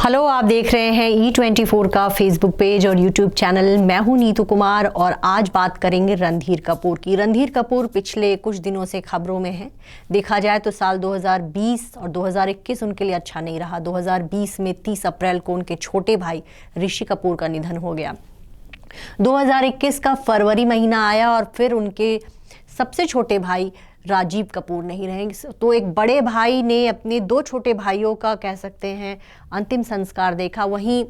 Hello, आप देख रहे हैं E24 का फेसबुक पेज और यूट्यूब चैनल। मैं हूं नीतू कुमार और आज बात करेंगे रणधीर कपूर की। रणधीर कपूर पिछले कुछ दिनों से खबरों में हैं। देखा जाए तो साल 2020 और 2021 उनके लिए अच्छा नहीं रहा। 2020 में 30 अप्रैल को उनके छोटे भाई ऋषि कपूर का निधन हो गया। 2021 का फरवरी महीना आया और फिर उनके सबसे छोटे भाई राजीव कपूर नहीं रहे। तो एक बड़े भाई ने अपने दो छोटे भाइयों का कह सकते हैं अंतिम संस्कार देखा। वहीं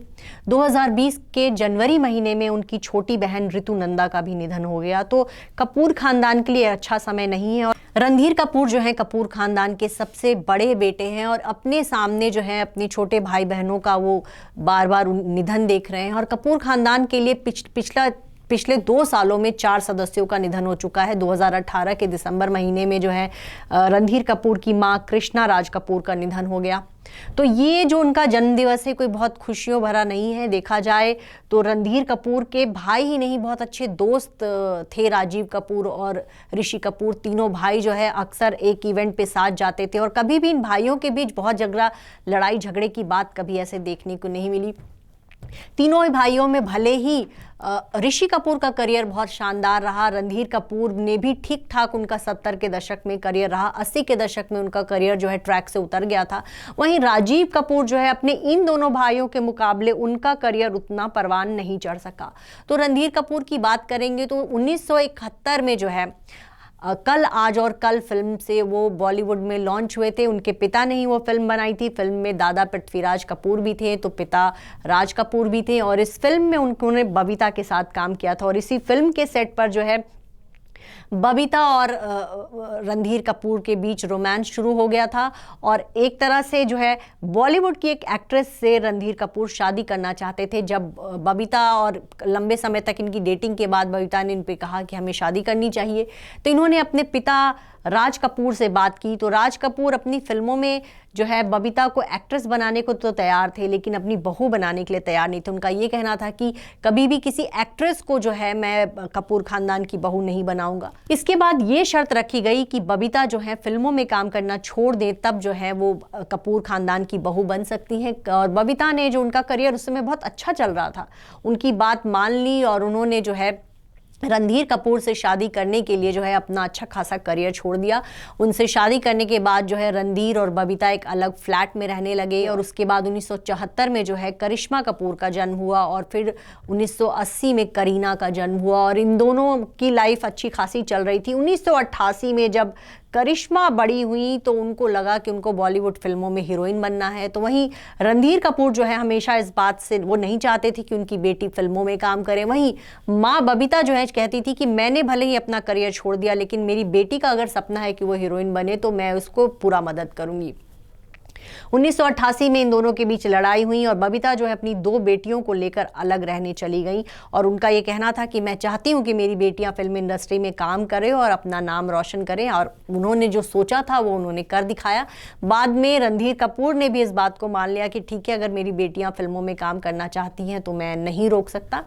2020 के जनवरी महीने में उनकी छोटी बहन ऋतु नंदा का भी निधन हो गया। तो कपूर खानदान के लिए अच्छा समय नहीं है। और रणधीर कपूर जो है कपूर खानदान के सबसे बड़े बेटे हैं और अपने सामने जो है अपने छोटे भाई बहनों का वो बार बार निधन देख रहे हैं। और कपूर खानदान के लिए पिछले 2 सालों में 4 सदस्यों का निधन हो चुका है। 2018 के दिसंबर महीने में जो है रणधीर कपूर की मां कृष्णा राज कपूर का निधन हो गया। तो ये जो उनका जन्मदिवस है कोई बहुत खुशियों भरा नहीं है। देखा जाए तो रणधीर कपूर के भाई ही नहीं, बहुत अच्छे दोस्त थे राजीव कपूर और ऋषि कपूर। तीनों भाई जो है अक्सर एक इवेंट पे साथ जाते थे और कभी भी इन भाइयों के बीच बहुत लड़ाई झगड़े की बात कभी ऐसे देखने को नहीं मिली। तीनों भाइयों में भले ही ऋषि कपूर का करियर बहुत शानदार रहा, रणधीर कपूर ने भी ठीक ठाक उनका 70 के दशक में करियर रहा, 80 के दशक में उनका करियर जो है ट्रैक से उतर गया था। वहीं राजीव कपूर जो है अपने इन दोनों भाइयों के मुकाबले उनका करियर उतना परवान नहीं चढ़ सका। तो रणधीर कपूर की बात करेंगे तो 1971 में जो है कल आज और कल फिल्म से वो बॉलीवुड में लॉन्च हुए थे। उनके पिता ने ही वो फिल्म बनाई थी। फिल्म में दादा पृथ्वीराज कपूर भी थे तो पिता राज कपूर भी थे और इस फिल्म में उन्होंने बबीता के साथ काम किया था। और इसी फिल्म के सेट पर जो है बबीता और रणधीर कपूर के बीच रोमांस शुरू हो गया था। और एक तरह से जो है बॉलीवुड की एक एक्ट्रेस से रणधीर कपूर शादी करना चाहते थे। जब बबीता और लंबे समय तक इनकी डेटिंग के बाद बबीता ने इन पे कहा कि हमें शादी करनी चाहिए, तो इन्होंने अपने पिता राज कपूर से बात की। तो राज कपूर अपनी फिल्मों में जो है बबीता को एक्ट्रेस बनाने को तो तैयार थे लेकिन अपनी बहू बनाने के लिए तैयार नहीं थे। उनका ये कहना था कि कभी भी किसी एक्ट्रेस को जो है मैं कपूर खानदान की बहू नहीं बनाऊंगा। इसके बाद ये शर्त रखी गई कि बबीता जो है फिल्मों में काम करना छोड़ दे, तब जो है वो कपूर खानदान की बहू बन सकती हैं। और बबीता ने जो उनका करियर उस समय बहुत अच्छा चल रहा था, उनकी बात मान ली और उन्होंने जो है रणधीर कपूर से शादी करने के लिए जो है अपना अच्छा खासा करियर छोड़ दिया। उनसे शादी करने के बाद जो है रणधीर और बबीता एक अलग फ्लैट में रहने लगे। और उसके बाद 1974 में जो है करिश्मा कपूर का जन्म हुआ और फिर 1980 में करीना का जन्म हुआ और इन दोनों की लाइफ अच्छी खासी चल रही थी। 1988 में जब करिश्मा बड़ी हुई तो उनको लगा कि उनको बॉलीवुड फिल्मों में हीरोइन बनना है। तो वहीं रणधीर कपूर जो है हमेशा इस बात से वो नहीं चाहते थे कि उनकी बेटी फिल्मों में काम करे। वहीं माँ बबीता जो है कहती थी कि मैंने भले ही अपना करियर छोड़ दिया लेकिन मेरी बेटी का अगर सपना है कि वो हीरोइन बने तो मैं उसको पूरा मदद करूंगी। 1988 में इन दोनों के बीच लड़ाई हुई और बबीता जो है अपनी 2 बेटियों को लेकर अलग रहने चली गई। और उनका ये कहना था कि मैं चाहती हूँ कि मेरी बेटियां फिल्म इंडस्ट्री में काम करें और अपना नाम रोशन करें। और उन्होंने जो सोचा था वो उन्होंने कर दिखाया। बाद में रणधीर कपूर ने भी इस बात को मान लिया कि ठीक है, अगर मेरी बेटियां फिल्मों में काम करना चाहती हैं तो मैं नहीं रोक सकता।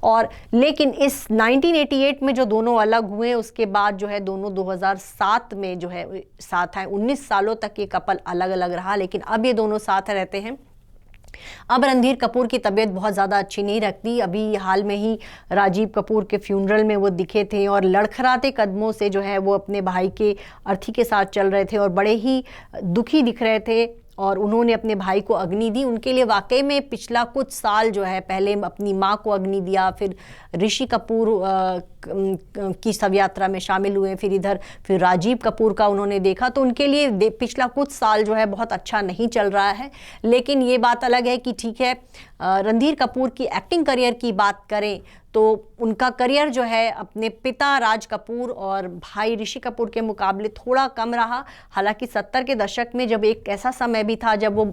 और लेकिन इस 1988 में जो दोनों अलग हुए उसके बाद जो है दोनों 2007 में जो है साथ आए। 19 सालों तक ये कपल अलग अलग रहा लेकिन अब ये दोनों साथ रहते हैं। अब रणधीर कपूर की तबीयत बहुत ज़्यादा अच्छी नहीं रखती। अभी हाल में ही राजीव कपूर के फ्यूनरल में वो दिखे थे और लड़खड़ाते कदमों से जो है वो अपने भाई के अर्थी के साथ चल रहे थे और बड़े ही दुखी दिख रहे थे और उन्होंने अपने भाई को अग्नि दी। उनके लिए वाकई में पिछला कुछ साल जो है पहले अपनी माँ को अग्नि दिया, फिर ऋषि कपूर की शव यात्रा में शामिल हुए, फिर राजीव कपूर का उन्होंने देखा। तो उनके लिए पिछला कुछ साल जो है बहुत अच्छा नहीं चल रहा है। लेकिन ये बात अलग है कि ठीक है, रणधीर कपूर की एक्टिंग करियर की बात करें तो उनका करियर जो है अपने पिता राज कपूर और भाई ऋषि कपूर के मुकाबले थोड़ा कम रहा। हालांकि 70 के दशक में जब एक ऐसा समय भी था जब वो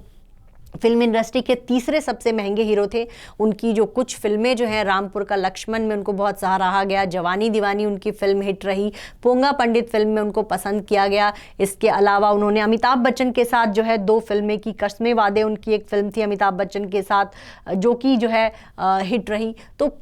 फिल्म इंडस्ट्री के तीसरे सबसे महंगे हीरो थे। उनकी जो कुछ फिल्में जो हैं, रामपुर का लक्ष्मण में उनको बहुत सराहा गया, जवानी दीवानी उनकी फिल्म हिट रही, पोंगा पंडित फिल्म में उनको पसंद किया गया। इसके अलावा उन्होंने अमिताभ बच्चन के साथ जो है 2 फिल्में की। कस्मे वादे उनकी एक फिल्म थी अमिताभ बच्चन के साथ जो कि जो है हिट रही। तो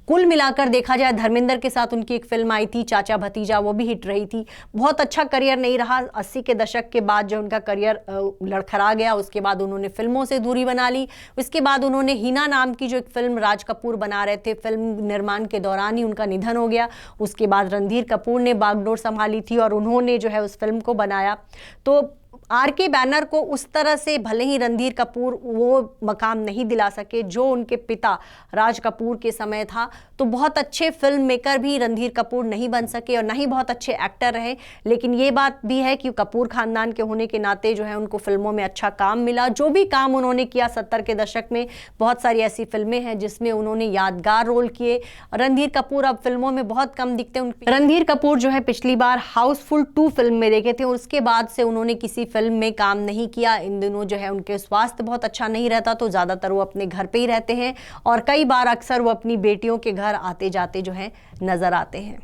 कुल मिलाकर देखा जाए, धर्मेंद्र के साथ उनकी एक फिल्म आई थी चाचा भतीजा, वो भी हिट रही थी। बहुत अच्छा करियर नहीं रहा। 80 के दशक के बाद जो उनका करियर लड़खड़ा गया, उसके बाद उन्होंने फिल्मों से दूरी बना ली। उसके बाद उन्होंने हिना नाम की जो एक फिल्म राज कपूर बना रहे थे, फिल्म निर्माण के दौरान ही उनका निधन हो गया। उसके बाद रणधीर कपूर ने बागडोर संभाली थी और उन्होंने जो है उस फिल्म को बनाया। तो आर.के. बैनर को उस तरह से भले ही रणधीर कपूर वो मकाम नहीं दिला सके जो उनके पिता राज कपूर के समय था, तो बहुत अच्छे फिल्म मेकर भी रणधीर कपूर नहीं बन सके और ना ही बहुत अच्छे एक्टर रहे। लेकिन ये बात भी है कि कपूर खानदान के होने के नाते जो है उनको फिल्मों में अच्छा काम मिला। जो भी काम उन्होंने किया 70 के दशक में, बहुत सारी ऐसी फिल्में हैं जिसमें उन्होंने यादगार रोल किए। रणधीर कपूर अब फिल्मों में बहुत कम दिखते हैं। रणधीर कपूर जो है पिछली बार हाउसफुल 2 फिल्म में देखे थे, उसके बाद से उन्होंने किसी फिल्म में काम नहीं किया। इन दिनों जो है उनके स्वास्थ्य बहुत अच्छा नहीं रहता, तो ज्यादातर वो अपने घर पे ही रहते हैं और कई बार अक्सर वो अपनी बेटियों के घर आते जाते जो है नजर आते हैं।